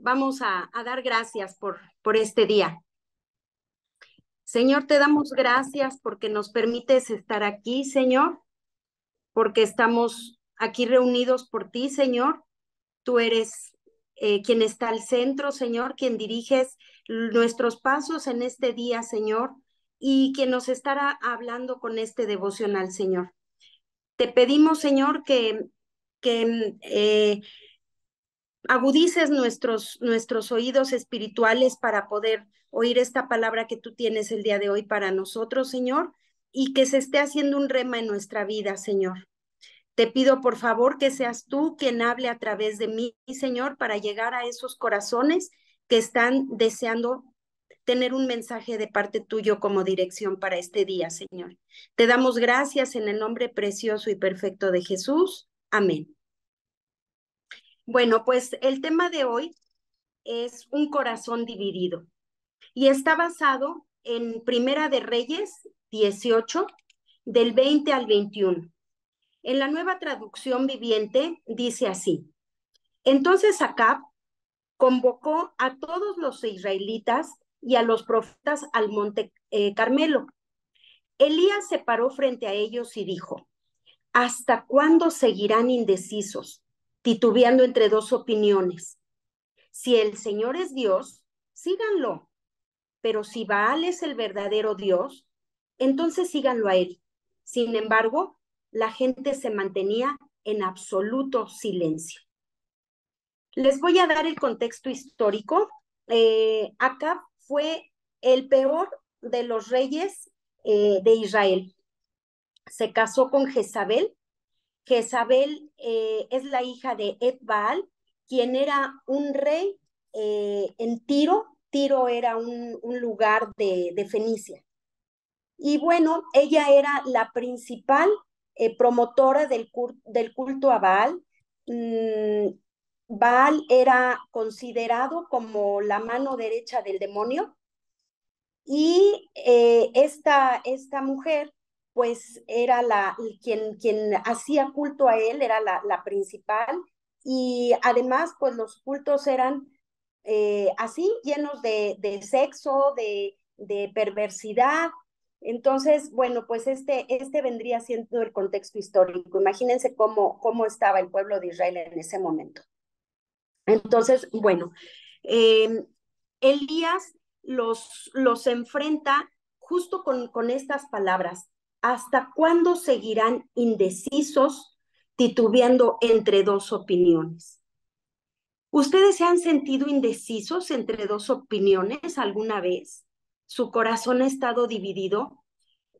vamos a dar gracias por este día. Señor, te damos gracias porque nos permites estar aquí, Señor, porque estamos aquí reunidos por ti, Señor. Tú eres quien está al centro, Señor, quien diriges nuestros pasos en este día, Señor, y quien nos estará hablando con este devocional, Señor. Te pedimos, Señor, que agudices nuestros oídos espirituales para poder oír esta palabra que tú tienes el día de hoy para nosotros, Señor, y que se esté haciendo un rema en nuestra vida, Señor. Te pido, por favor, que seas tú quien hable a través de mí, Señor, para llegar a esos corazones que están deseando tener un mensaje de parte tuyo como dirección para este día, Señor. Te damos gracias en el nombre precioso y perfecto de Jesús. Amén. Bueno, pues el tema de hoy es un corazón dividido y está basado en Primera de Reyes 18, del 20 al 21. En la Nueva Traducción Viviente dice así: Entonces Acab convocó a todos los israelitas y a los profetas al monte Carmelo. Elías se paró frente a ellos y dijo: ¿Hasta cuándo seguirán indecisos, titubeando entre dos opiniones? Si el Señor es Dios, síganlo, pero si Baal es el verdadero Dios, entonces síganlo a él. Sin embargo, la gente se mantenía en absoluto silencio. Les voy a dar el contexto histórico. Acab fue el peor de los reyes de Israel. Se casó con Jezabel. Jezabel es la hija de Ed-Baal, quien era un rey en Tiro. Tiro era un lugar de Fenicia. Y bueno, ella era la principal promotora del culto a Baal. Baal era considerado como la mano derecha del demonio y esta mujer pues era quien hacía culto a él, era la principal, y además pues los cultos eran así, llenos de sexo, de perversidad. Entonces, bueno, pues este vendría siendo el contexto histórico. Imagínense cómo estaba el pueblo de Israel en ese momento. Entonces, bueno, eh, Elías los enfrenta justo con estas palabras: ¿hasta cuándo seguirán indecisos, titubeando entre dos opiniones? ¿Ustedes se han sentido indecisos entre dos opiniones alguna vez? ¿Su corazón ha estado dividido?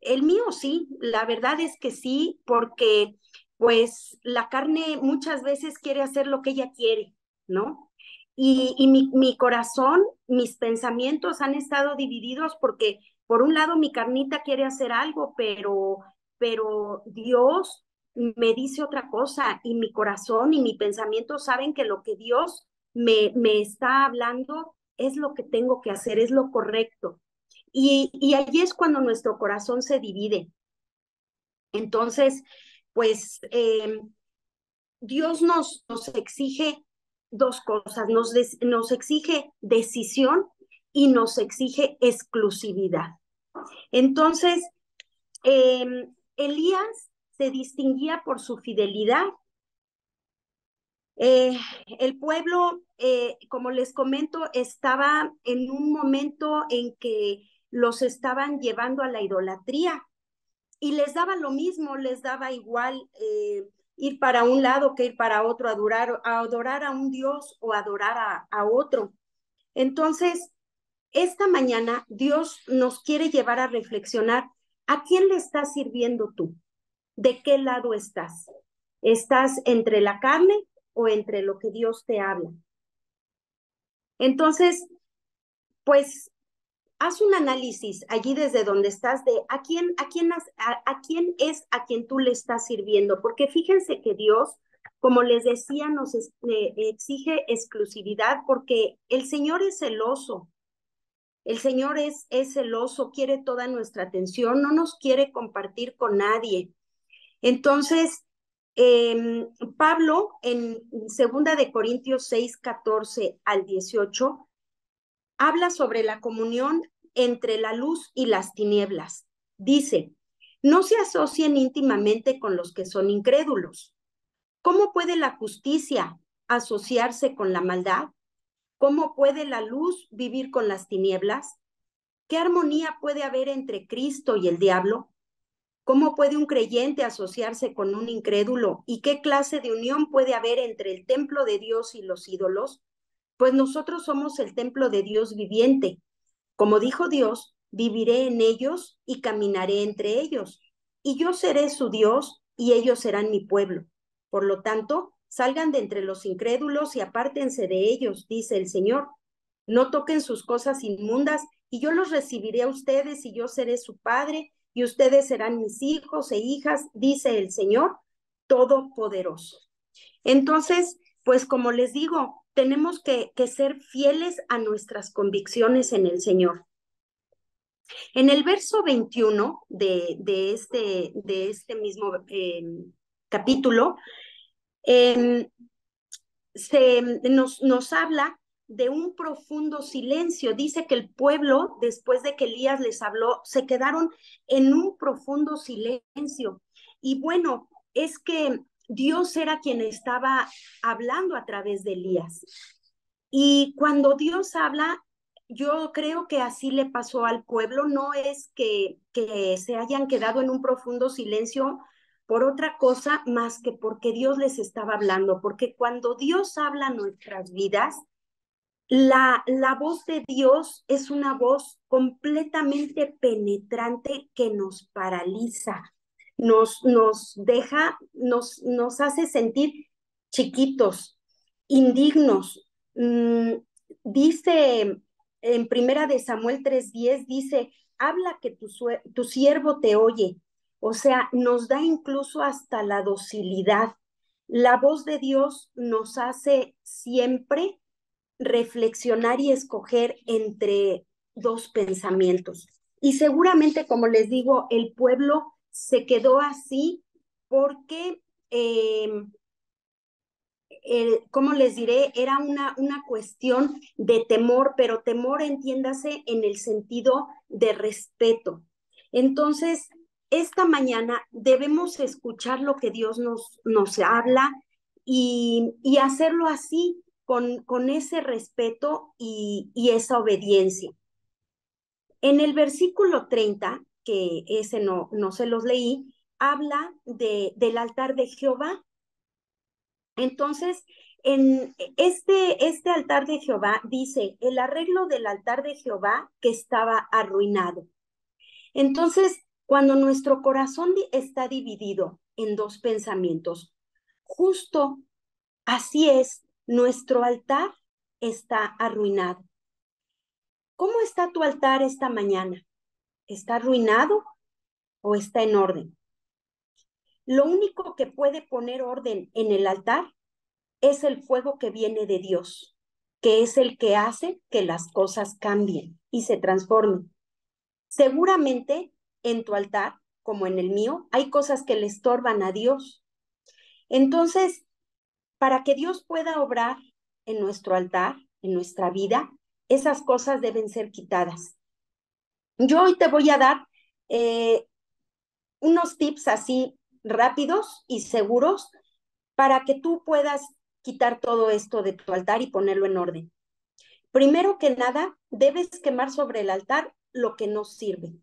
El mío sí, la verdad es que sí, porque pues la carne muchas veces quiere hacer lo que ella quiere, ¿no? Y mi corazón, mis pensamientos han estado divididos porque por un lado mi carnita quiere hacer algo, pero Dios me dice otra cosa, y mi corazón y mi pensamiento saben que lo que Dios me está hablando es lo que tengo que hacer, es lo correcto. Y allí es cuando nuestro corazón se divide. Entonces, pues Dios nos exige dos cosas: nos exige decisión y nos exige exclusividad. Entonces, Elías se distinguía por su fidelidad. El pueblo, como les comento, estaba en un momento en que los estaban llevando a la idolatría y les daba lo mismo, les daba igual ir para un lado que ir para otro, a adorar a un Dios o adorar a otro. Entonces, esta mañana Dios nos quiere llevar a reflexionar: ¿a quién le estás sirviendo tú? ¿De qué lado estás? ¿Estás entre la carne o entre lo que Dios te habla? Entonces, pues haz un análisis allí desde donde estás de a quién es a quien tú le estás sirviendo, porque fíjense que Dios, como les decía, nos exige exclusividad, porque el Señor es celoso. El Señor es celoso, quiere toda nuestra atención, no nos quiere compartir con nadie. Entonces, Pablo en 2 Corintios 6, 14 al 18 habla sobre la comunión entre la luz y las tinieblas. Dice, no se asocien íntimamente con los que son incrédulos. ¿Cómo puede la justicia asociarse con la maldad? ¿Cómo puede la luz vivir con las tinieblas? ¿Qué armonía puede haber entre Cristo y el diablo? ¿Cómo puede un creyente asociarse con un incrédulo? ¿Y qué clase de unión puede haber entre el templo de Dios y los ídolos? Pues nosotros somos el templo de Dios viviente. Como dijo Dios, viviré en ellos y caminaré entre ellos. Y yo seré su Dios y ellos serán mi pueblo. Por lo tanto, salgan de entre los incrédulos y apártense de ellos, dice el Señor. No toquen sus cosas inmundas y yo los recibiré a ustedes y yo seré su padre y ustedes serán mis hijos e hijas, dice el Señor Todopoderoso. Entonces, pues como les digo, tenemos que ser fieles a nuestras convicciones en el Señor. En el verso 21 de este mismo capítulo, nos habla de un profundo silencio. Dice que el pueblo, después de que Elías les habló, se quedaron en un profundo silencio. Y bueno, es que Dios era quien estaba hablando a través de Elías. Y cuando Dios habla, yo creo que así le pasó al pueblo, no es que se hayan quedado en un profundo silencio por otra cosa más que porque Dios les estaba hablando, porque cuando Dios habla en nuestras vidas, la voz de Dios es una voz completamente penetrante que nos paraliza, nos deja, nos hace sentir chiquitos, indignos. Dice en Primera de Samuel 3:10, dice, habla que tu siervo te oye. O sea, nos da incluso hasta la docilidad. La voz de Dios nos hace siempre reflexionar y escoger entre dos pensamientos. Y seguramente, como les digo, el pueblo se quedó así porque, ¿cómo les diré? Era una cuestión de temor, pero temor entiéndase en el sentido de respeto. Entonces, esta mañana debemos escuchar lo que Dios nos habla y hacerlo así, con ese respeto y esa obediencia. En el versículo 30, que ese no se los leí, habla del altar de Jehová. Entonces, en este altar de Jehová dice, el arreglo del altar de Jehová que estaba arruinado. Entonces, cuando nuestro corazón está dividido en dos pensamientos, justo así es, nuestro altar está arruinado. ¿Cómo está tu altar esta mañana? ¿Está arruinado o está en orden? Lo único que puede poner orden en el altar es el fuego que viene de Dios, que es el que hace que las cosas cambien y se transformen. Seguramente en tu altar, como en el mío, hay cosas que le estorban a Dios. Entonces, para que Dios pueda obrar en nuestro altar, en nuestra vida, esas cosas deben ser quitadas. Yo hoy te voy a dar unos tips así rápidos y seguros para que tú puedas quitar todo esto de tu altar y ponerlo en orden. Primero que nada, debes quemar sobre el altar lo que no sirve.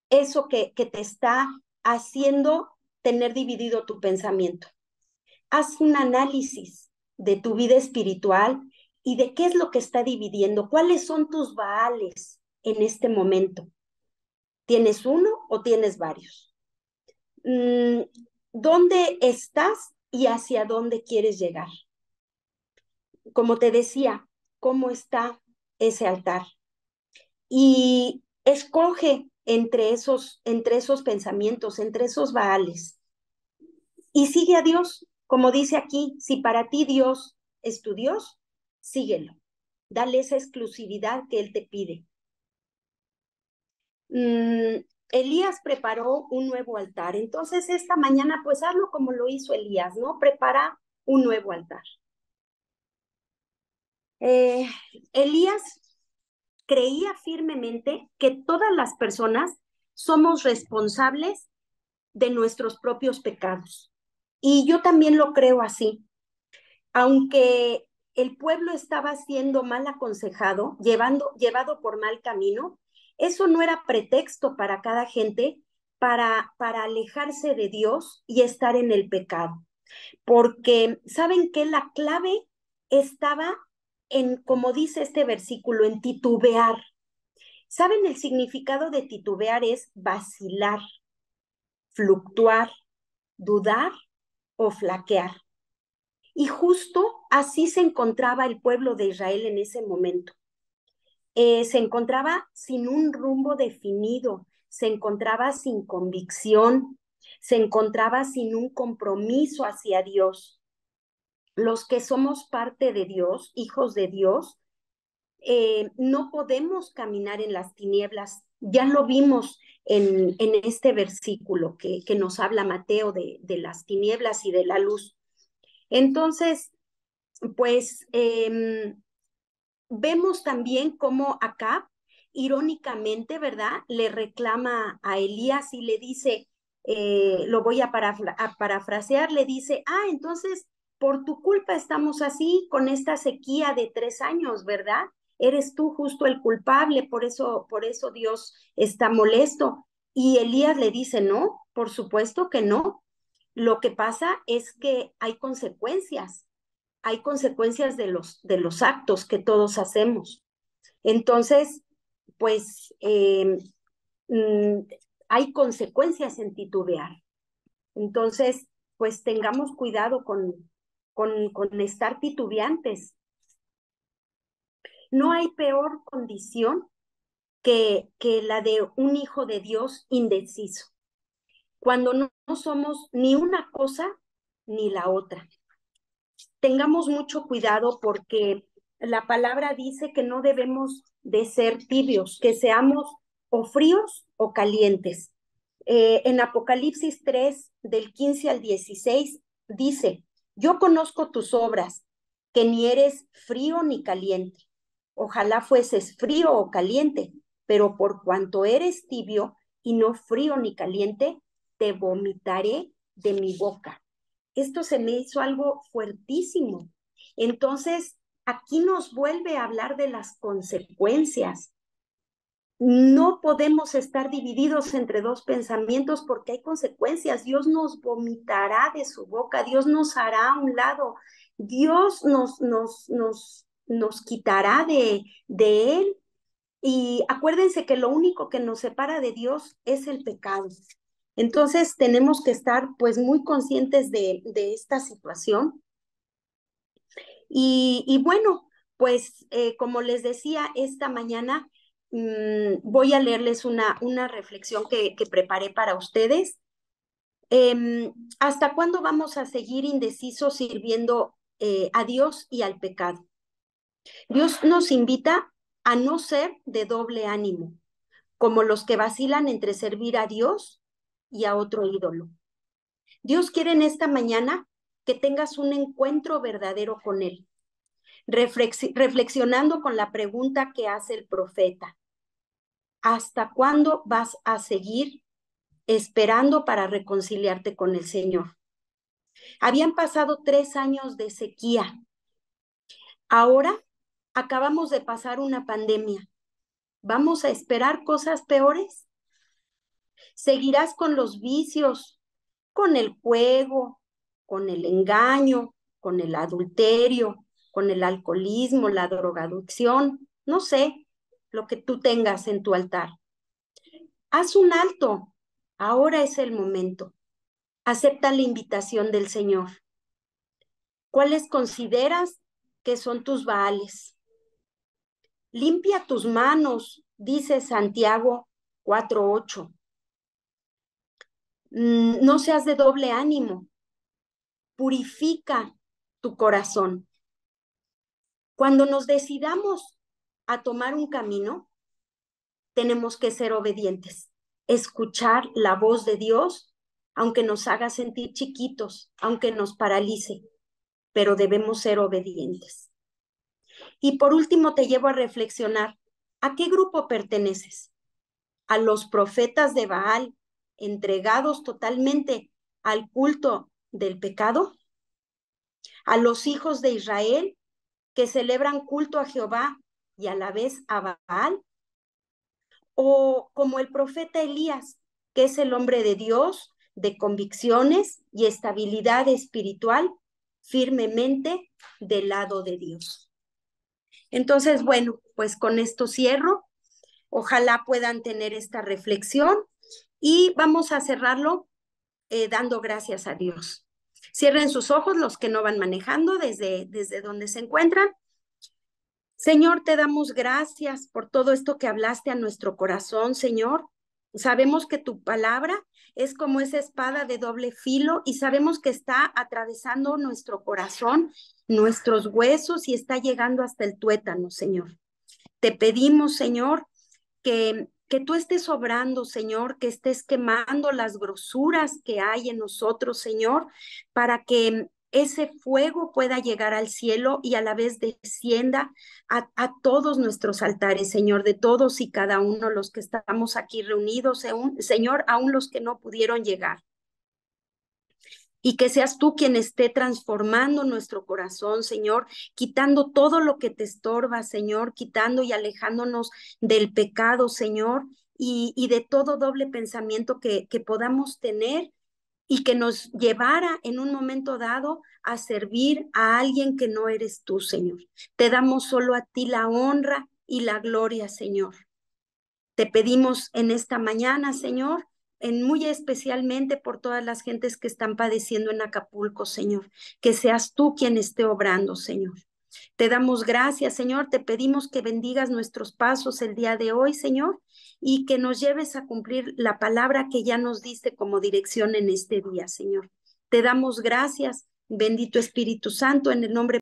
Eso que te está haciendo tener dividido tu pensamiento. Haz un análisis de tu vida espiritual y de qué es lo que está dividiendo, cuáles son tus baales en este momento. ¿Tienes uno o tienes varios? ¿Dónde estás y hacia dónde quieres llegar? Como te decía, ¿cómo está ese altar? Y escoge entre esos pensamientos, entre esos baales. Y sigue a Dios, como dice aquí, si para ti Dios es tu Dios, síguelo. Dale esa exclusividad que Él te pide. Elías preparó un nuevo altar. Entonces esta mañana pues hazlo como lo hizo Elías, ¿no? Prepara un nuevo altar. Elías creía firmemente que todas las personas somos responsables de nuestros propios pecados. Y yo también lo creo así. Aunque el pueblo estaba siendo mal aconsejado, llevado por mal camino, eso no era pretexto para cada gente para alejarse de Dios y estar en el pecado. Porque, ¿saben qué? La clave estaba en, como dice este versículo, en titubear. ¿Saben? El significado de titubear es vacilar, fluctuar, dudar o flaquear. Y justo así se encontraba el pueblo de Israel en ese momento. Se encontraba sin un rumbo definido, se encontraba sin convicción, se encontraba sin un compromiso hacia Dios. Los que somos parte de Dios, hijos de Dios, no podemos caminar en las tinieblas. Ya lo vimos en este versículo que nos habla Mateo de las tinieblas y de la luz. Entonces, pues vemos también cómo Acab, irónicamente, ¿verdad? Le reclama a Elías y le dice, lo voy a parafrasear, le dice, entonces por tu culpa estamos así con esta sequía de 3 años, ¿verdad? Eres tú justo el culpable, por eso Dios está molesto. Y Elías le dice, no, por supuesto que no. Lo que pasa es que hay consecuencias de los actos que todos hacemos. Entonces, pues mm, hay consecuencias en titubear. Entonces, pues tengamos cuidado con estar titubeantes. No hay peor condición que la de un hijo de Dios indeciso, cuando no somos ni una cosa ni la otra. Tengamos mucho cuidado porque la palabra dice que no debemos de ser tibios, que seamos o fríos o calientes. En Apocalipsis 3, del 15 al 16, dice, yo conozco tus obras, que ni eres frío ni caliente. Ojalá fueses frío o caliente, pero por cuanto eres tibio y no frío ni caliente, te vomitaré de mi boca. Esto se me hizo algo fuertísimo. Entonces, aquí nos vuelve a hablar de las consecuencias. No podemos estar divididos entre dos pensamientos porque hay consecuencias. Dios nos vomitará de su boca, Dios nos hará a un lado, Dios nos quitará de él. Y acuérdense que lo único que nos separa de Dios es el pecado. Entonces tenemos que estar pues muy conscientes de esta situación. Y bueno, pues como les decía, esta mañana voy a leerles una reflexión que preparé para ustedes. ¿Hasta cuándo vamos a seguir indecisos sirviendo a Dios y al pecado? Dios nos invita a no ser de doble ánimo, como los que vacilan entre servir a Dios y a otro ídolo. Dios quiere en esta mañana que tengas un encuentro verdadero con Él, reflexionando con la pregunta que hace el profeta. ¿Hasta cuándo vas a seguir esperando para reconciliarte con el Señor? Habían pasado 3 años de sequía. Ahora acabamos de pasar una pandemia. ¿Vamos a esperar cosas peores? ¿Seguirás con los vicios, con el juego, con el engaño, con el adulterio, con el alcoholismo, la drogadicción? No sé, lo que tú tengas en tu altar. Haz un alto. Ahora es el momento. Acepta la invitación del Señor. ¿Cuáles consideras que son tus baales? Limpia tus manos, dice Santiago 4:8. No seas de doble ánimo. Purifica tu corazón. Cuando nos decidamos a tomar un camino, tenemos que ser obedientes. escuchar la voz de Dios, aunque nos haga sentir chiquitos, aunque nos paralice, pero debemos ser obedientes. Y por último te llevo a reflexionar, ¿a qué grupo perteneces? ¿A los profetas de Baal, entregados totalmente al culto del pecado? ¿A los hijos de Israel, que celebran culto a Jehová y a la vez a Baal? ¿O como el profeta Elías, que es el hombre de Dios, de convicciones y estabilidad espiritual, firmemente del lado de Dios? Entonces, bueno, pues con esto cierro. Ojalá puedan tener esta reflexión y vamos a cerrarlo dando gracias a Dios. Cierren sus ojos los que no van manejando desde donde se encuentran. Señor, te damos gracias por todo esto que hablaste a nuestro corazón, Señor. Sabemos que tu palabra es como esa espada de doble filo y sabemos que está atravesando nuestro corazón, nuestros huesos y está llegando hasta el tuétano, Señor. Te pedimos, Señor, que tú estés obrando, Señor, que estés quemando las grosuras que hay en nosotros, Señor, para que ese fuego pueda llegar al cielo y a la vez descienda a todos nuestros altares, Señor, de todos y cada uno los que estamos aquí reunidos, Señor, aún los que no pudieron llegar. Y que seas tú quien esté transformando nuestro corazón, Señor, quitando todo lo que te estorba, Señor, quitando y alejándonos del pecado, Señor, y de todo doble pensamiento que podamos tener y que nos llevara en un momento dado a servir a alguien que no eres tú, Señor. Te damos solo a ti la honra y la gloria, Señor. Te pedimos en esta mañana, Señor, muy especialmente por todas las gentes que están padeciendo en Acapulco, Señor, que seas tú quien esté obrando, Señor. Te damos gracias, Señor, te pedimos que bendigas nuestros pasos el día de hoy, Señor, y que nos lleves a cumplir la palabra que ya nos diste como dirección en este día, Señor. Te damos gracias, bendito Espíritu Santo, en el nombre